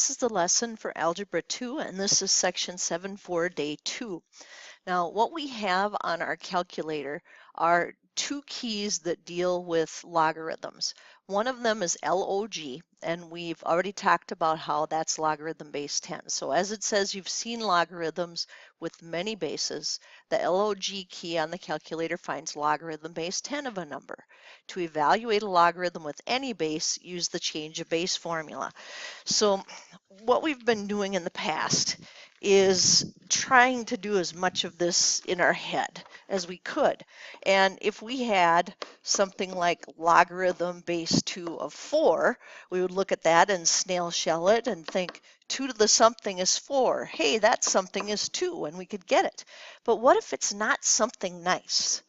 This is the lesson for Algebra 2, and this is section 7.4, day 2. Now, what we have on our calculator are two keys that deal with logarithms. One of them is log, and we've already talked about how that's logarithm base 10. So as it says, you've seen logarithms with many bases. The log key on the calculator finds logarithm base 10 of a number. To evaluate a logarithm with any base, use the change of base formula. So what we've been doing in the past is trying to do as much of this in our head as we could. And if we had something like logarithm base 2 of 4, we would look at that and snail shell it and think 2 to the something is 4. Hey, that something is 2, and we could get it. But what if it's not something nice?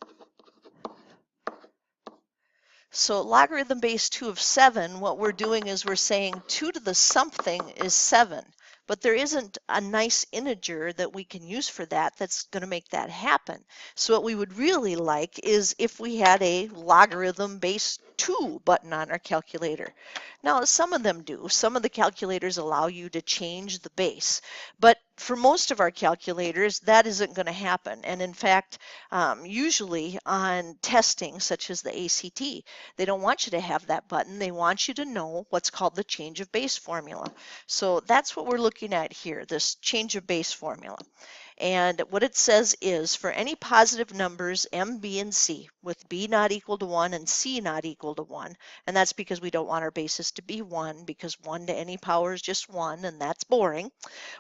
So logarithm base 2 of 7, what we're doing is we're saying 2 to the something is 7. But there isn't a nice integer that we can use for that that's going to make that happen. So what we would really like is if we had a logarithm base 2 button on our calculator. Now, some of them do. Some of the calculators allow you to change the base. But for most of our calculators, that isn't going to happen. And in fact, usually on testing, such as the ACT, they don't want you to have that button. They want you to know what's called the change of base formula. So that's what we're looking at here, this change of base formula. And what it says is for any positive numbers m, b, and c, with b not equal to 1 and c not equal to 1, and that's because we don't want our bases to be 1, because 1 to any power is just 1, and that's boring.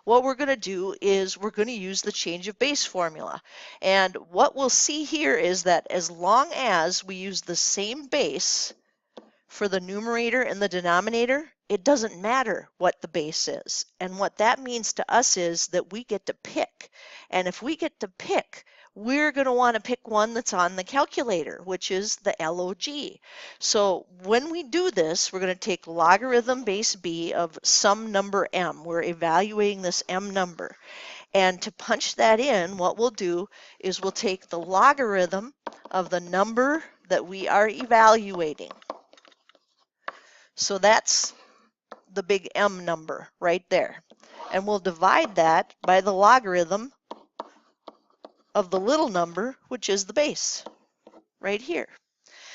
What we're going to do is we're going to use the change of base formula. And what we'll see here is that as long as we use the same base for the numerator and the denominator, it doesn't matter what the base is. And what that means to us is that we get to pick. And if we get to pick, we're going to want to pick one that's on the calculator, which is the log. So when we do this, we're going to take logarithm base b of some number m. We're evaluating this m number. And to punch that in, what we'll do is we'll take the logarithm of the number that we are evaluating. So that's the big M number right there. And we'll divide that by the logarithm of the little number, which is the base, right here.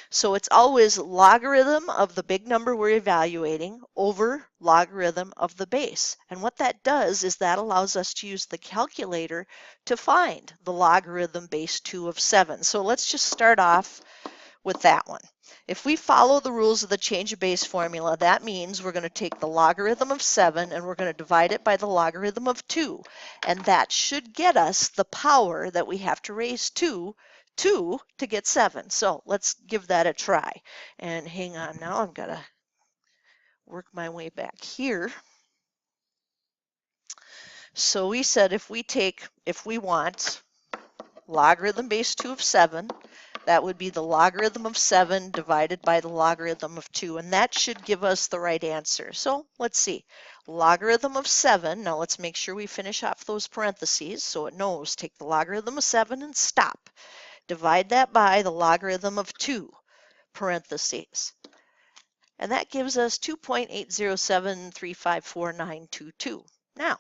So it's always logarithm of the big number we're evaluating over logarithm of the base. And what that does is that allows us to use the calculator to find the logarithm base 2 of 7. So let's just start off with that one. If we follow the rules of the change of base formula, that means we're going to take the logarithm of 7 and we're going to divide it by the logarithm of 2. And that should get us the power that we have to raise 2 to get 7. So let's give that a try. And hang on now, I've got to work my way back here. So we said if we want logarithm base 2 of 7, that would be the logarithm of 7 divided by the logarithm of 2, and that should give us the right answer. So let's see. Logarithm of 7, now let's make sure we finish off those parentheses so it knows. Take the logarithm of 7 and stop. Divide that by the logarithm of 2, parentheses. And that gives us 2.807354922. Now,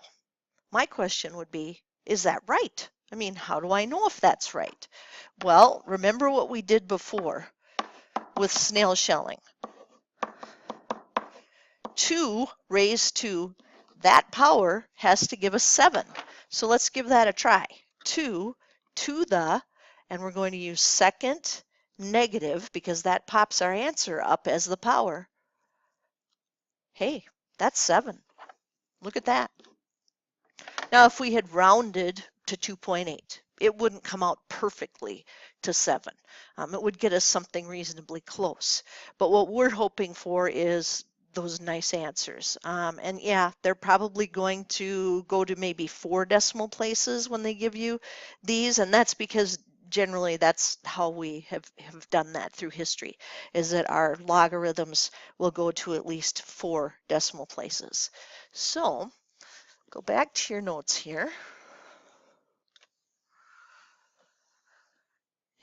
my question would be, is that right? I mean, how do I know if that's right? Well, remember what we did before with snail shelling. 2 raised to that power has to give us 7. So let's give that a try. 2 to the, and we're going to use second negative because that pops our answer up as the power. Hey, that's 7. Look at that. Now, if we had rounded to 2.8, it wouldn't come out perfectly to 7. It would get us something reasonably close. But what we're hoping for is those nice answers. And yeah, they're probably going to go to maybe 4 decimal places when they give you these, and that's because generally that's how we have done that through history, is that our logarithms will go to at least 4 decimal places. So go back to your notes here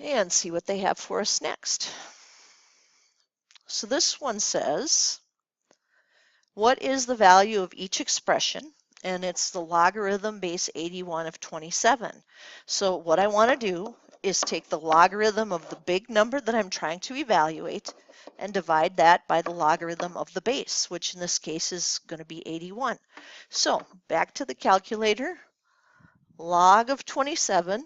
and see what they have for us next. So this one says, what is the value of each expression? And it's the logarithm base 81 of 27. So what I want to do is take the logarithm of the big number that I'm trying to evaluate and divide that by the logarithm of the base, which in this case is going to be 81. So back to the calculator, log of 27,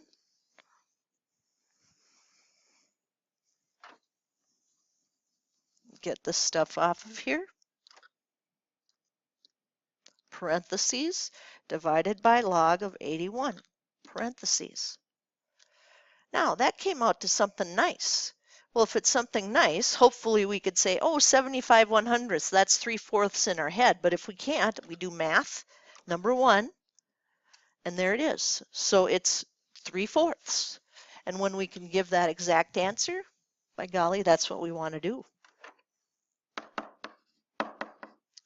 get this stuff off of here, parentheses, divided by log of 81, parentheses. Now that came out to something nice. Well, if it's something nice, hopefully we could say, oh, 75 100ths, that's 3/4 in our head. But if we can't, we do math, number one, and there it is. So it's 3/4. And when we can give that exact answer, by golly, that's what we want to do.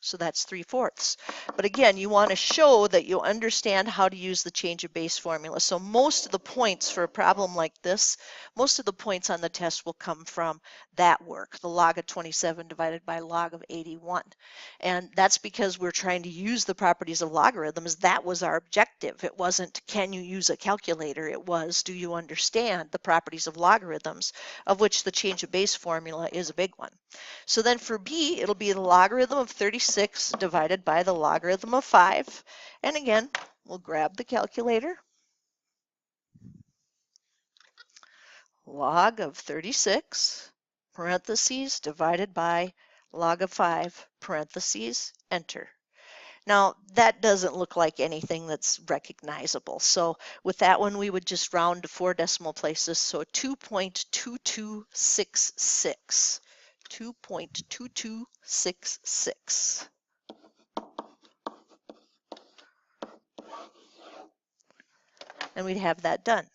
So that's 3/4. But again, you want to show that you understand how to use the change of base formula. So most of the points for a problem like this, most of the points on the test will come from that work, the log of 27 divided by log of 81. And that's because we're trying to use the properties of logarithms. That was our objective. It wasn't, can you use a calculator? It was, do you understand the properties of logarithms, of which the change of base formula is a big one. So then for B, it'll be the logarithm of 36 divided by the logarithm of 5. And again, we'll grab the calculator. Log of 36, parentheses, divided by log of 5, parentheses, enter. Now, that doesn't look like anything that's recognizable. So with that one, we would just round to 4 decimal places. So 2.2266. 2.2266. And we'd have that done.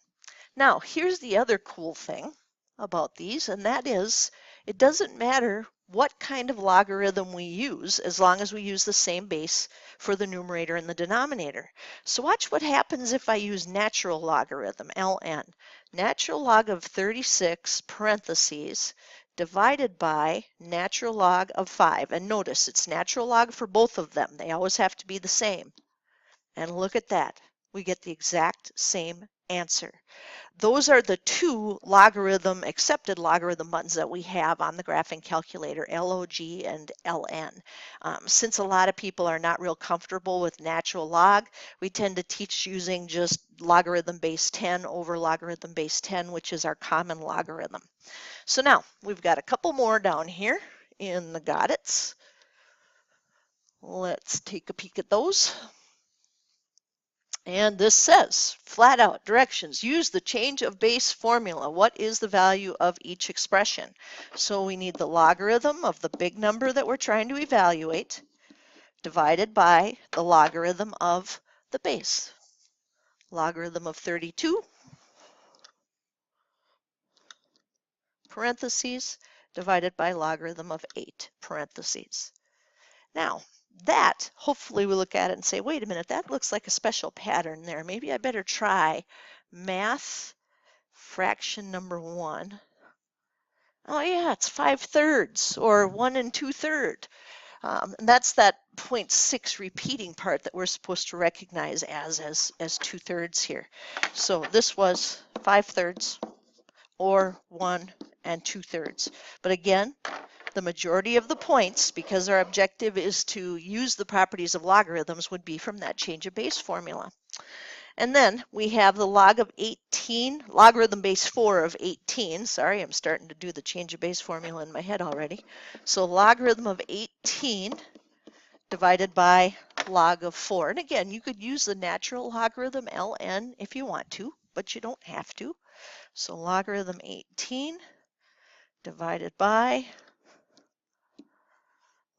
Now, here's the other cool thing about these, and that is it doesn't matter what kind of logarithm we use as long as we use the same base for the numerator and the denominator. So watch what happens if I use natural logarithm, ln. Natural log of 36, parentheses, divided by natural log of 5. And notice it's natural log for both of them. They always have to be the same. And look at that. We get the exact same answer. Those are the two accepted logarithm buttons that we have on the graphing calculator, log and ln. Since a lot of people are not real comfortable with natural log, we tend to teach using just logarithm base 10 over logarithm base 10, which is our common logarithm. So now we've got a couple more down here in the got it's. Let's take a peek at those. And this says, flat out directions, use the change of base formula. What is the value of each expression? So we need the logarithm of the big number that we're trying to evaluate divided by the logarithm of the base. Logarithm of 32, parentheses, divided by logarithm of 8, parentheses. Now, that, hopefully we look at it and say, wait a minute, that looks like a special pattern there. Maybe I better try math fraction number 1. Oh yeah, it's 5/3 or 1 2/3. And that's that 0.6 repeating part that we're supposed to recognize as 2/3 here. So this was 5/3 or 1 2/3. But again, the majority of the points, because our objective is to use the properties of logarithms, would be from that change of base formula. And then we have the log of 18, logarithm base 4 of 18. Sorry, I'm starting to do the change of base formula in my head already. So logarithm of 18 divided by log of 4. And again, you could use the natural logarithm ln if you want to, but you don't have to. So logarithm 18 divided by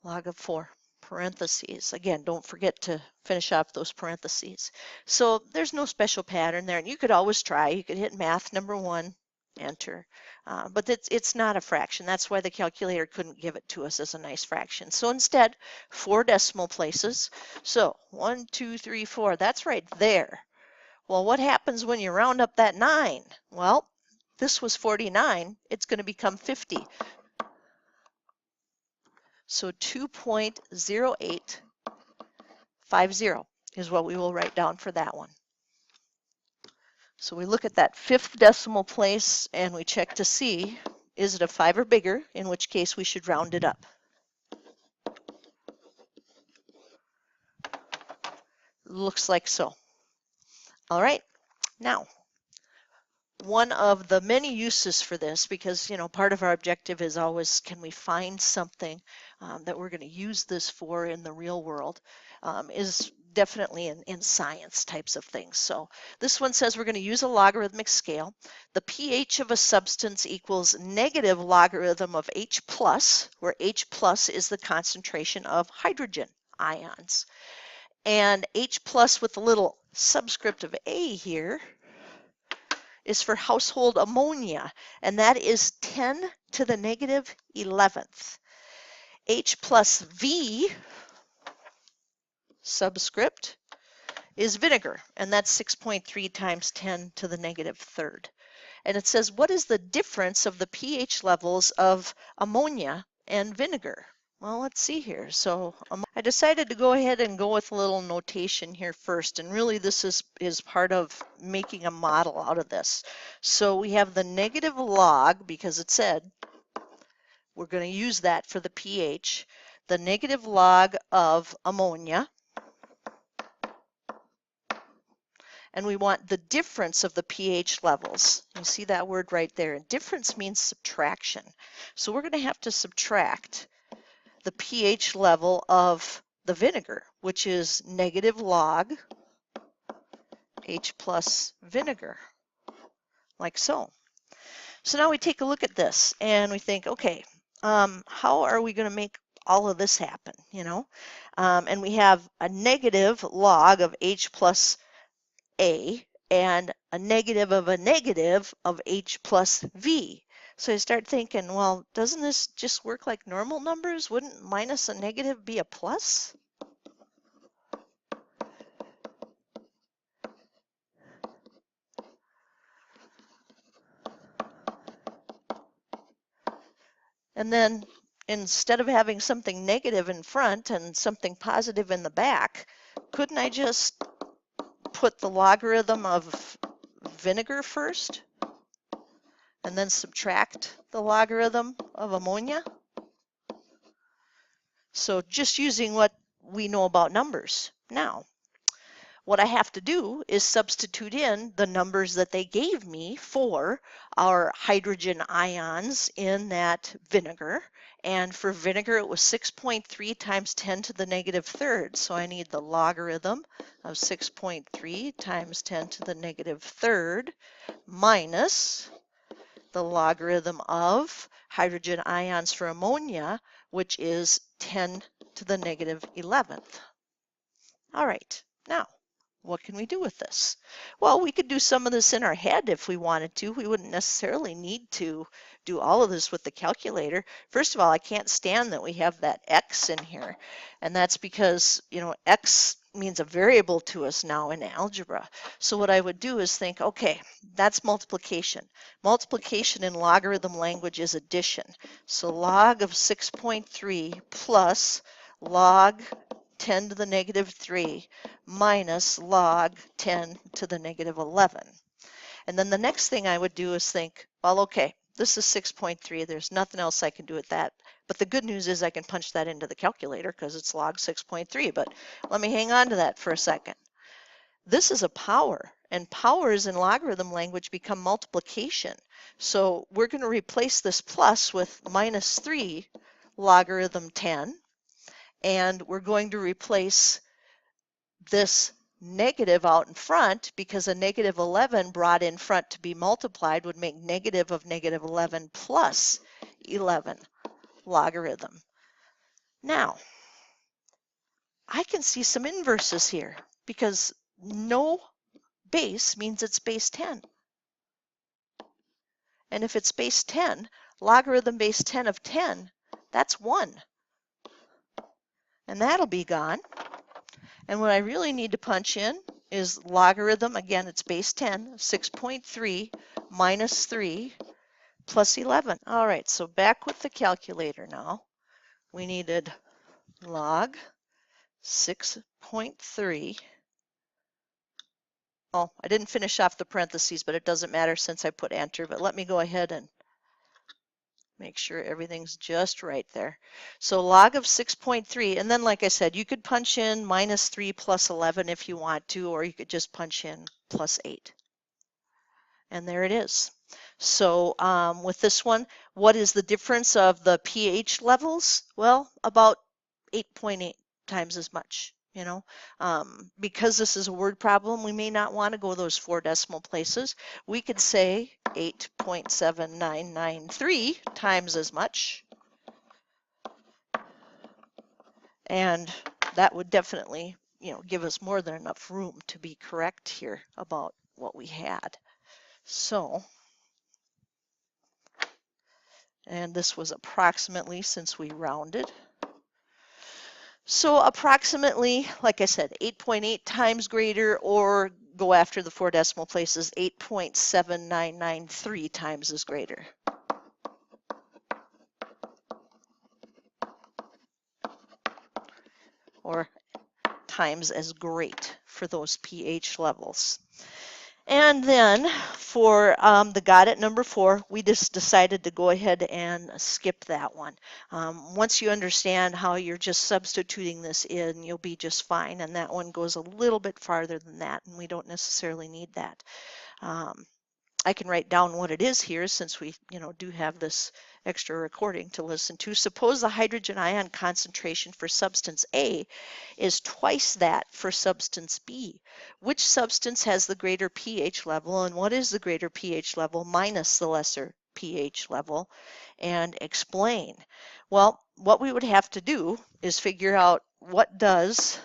log of 4, parentheses. Again, don't forget to finish off those parentheses. So there's no special pattern there, and you could always try. You could hit math number 1, enter. But it's not a fraction. That's why the calculator couldn't give it to us as a nice fraction. So instead, 4 decimal places. So 1, 2, 3, 4. That's right there. Well, what happens when you round up that 9? Well, this was 49. It's going to become 50. So 2.0850 is what we will write down for that one. So we look at that fifth decimal place and we check to see, is it a 5 or bigger, in which case we should round it up. Looks like so. All right, now, one of the many uses for this, because part of our objective is always, can we find something that we're going to use this for in the real world, is definitely in science types of things. So this one says we're going to use a logarithmic scale. The pH of a substance equals negative logarithm of H plus, where H plus is the concentration of hydrogen ions. And H plus with a little subscript of A here is for household ammonia, and that is 10 to the negative 11th. H plus V subscript is vinegar, and that's 6.3 times 10 to the negative 3rd. And it says, what is the difference of the pH levels of ammonia and vinegar? Well, let's see here. So I decided to go ahead and go with a little notation here first, and really this is part of making a model out of this. So we have the negative log, because it said we're going to use that for the pH, the negative log of ammonia, and we want the difference of the pH levels. You see that word right there, and difference means subtraction. So we're going to have to subtract the pH level of the vinegar, which is negative log H plus vinegar, like so. So now we take a look at this and we think, okay, how are we going to make all of this happen, and we have a negative log of H plus A and a negative of H plus V. So I start thinking, well, doesn't this just work like normal numbers? Wouldn't minus a negative be a plus? And then instead of having something negative in front and something positive in the back, couldn't I just put the logarithm of vinegar first and then subtract the logarithm of ammonia? So just using what we know about numbers. Now, what I have to do is substitute in the numbers that they gave me for our hydrogen ions in that vinegar. And for vinegar, it was 6.3 times 10 to the negative 3rd. So I need the logarithm of 6.3 times 10 to the negative 3rd minus the logarithm of hydrogen ions for ammonia, which is 10 to the negative 11th. All right, now, what can we do with this? Well, we could do some of this in our head if we wanted to. We wouldn't necessarily need to do all of this with the calculator. First of all, I can't stand that we have that x in here, and that's because, x means a variable to us now in algebra. So what I would do is think, okay, that's multiplication. Multiplication in logarithm language is addition. So log of 6.3 plus log 10 to the negative 3 minus log 10 to the negative 11. And then the next thing I would do is think, well, okay, this is 6.3. There's nothing else I can do with that. But the good news is I can punch that into the calculator because it's log 6.3. But let me hang on to that for a second. This is a power, and powers in logarithm language become multiplication. So we're going to replace this plus with minus 3 logarithm 10. And we're going to replace this negative out in front, because a negative 11 brought in front to be multiplied would make negative of negative 11 plus 11 logarithm. Now, I can see some inverses here, because no base means it's base 10. And if it's base 10, logarithm base 10 of 10, that's 1. And that'll be gone. And what I really need to punch in is logarithm, again, it's base 10, 6.3 minus 3 plus 11. All right, so back with the calculator now. we needed log 6.3. Oh, I didn't finish off the parentheses, but it doesn't matter since I put enter, but let me go ahead and make sure everything's just right there. So log of 6.3, and then like I said, you could punch in minus 3 plus 11 if you want to, or you could just punch in plus 8. And there it is. So with this one, what is the difference of the pH levels? Well, about 8.8 times as much. You know, because this is a word problem, we may not want to go those 4 decimal places. We could say 8.7993 times as much. And that would definitely, give us more than enough room to be correct here about what we had. So, and this was approximately since we rounded. So approximately, like I said, 8.8 times greater, or go after the 4 decimal places, 8.7993 times is greater. Or times as great for those pH levels. And then for the got it number 4, we just decided to go ahead and skip that one. Once you understand how you're just substituting this in, you'll be just fine. And that one goes a little bit farther than that, and we don't necessarily need that. I can write down what it is here since we, do have this extra recording to listen to. Suppose the hydrogen ion concentration for substance A is twice that for substance B. Which substance has the greater pH level, and what is the greater pH level minus the lesser pH level? And explain. Well, what we would have to do is figure out what does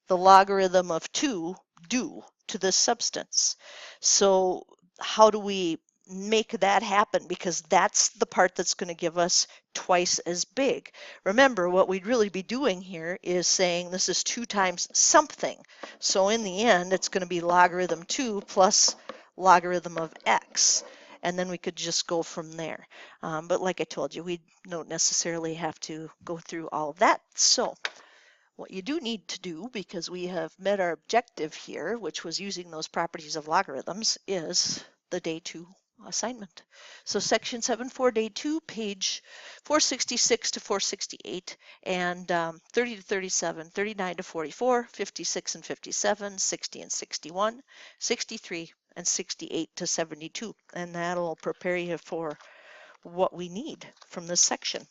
the logarithm of 2 do to this substance. So how do we make that happen? Because that's the part that's going to give us twice as big. Remember, what we'd really be doing here is saying this is 2 times something. So in the end, it's going to be logarithm 2 plus logarithm of x. And then we could just go from there. But like I told you, we don't necessarily have to go through all of that. So what you do need to do, because we have met our objective here, which was using those properties of logarithms, is the day 2 assignment. So section 7.4 day 2, page 466 to 468, and 30 to 37, 39 to 44, 56 and 57, 60 and 61, 63 and 68 to 72. And that'll prepare you for what we need from this section.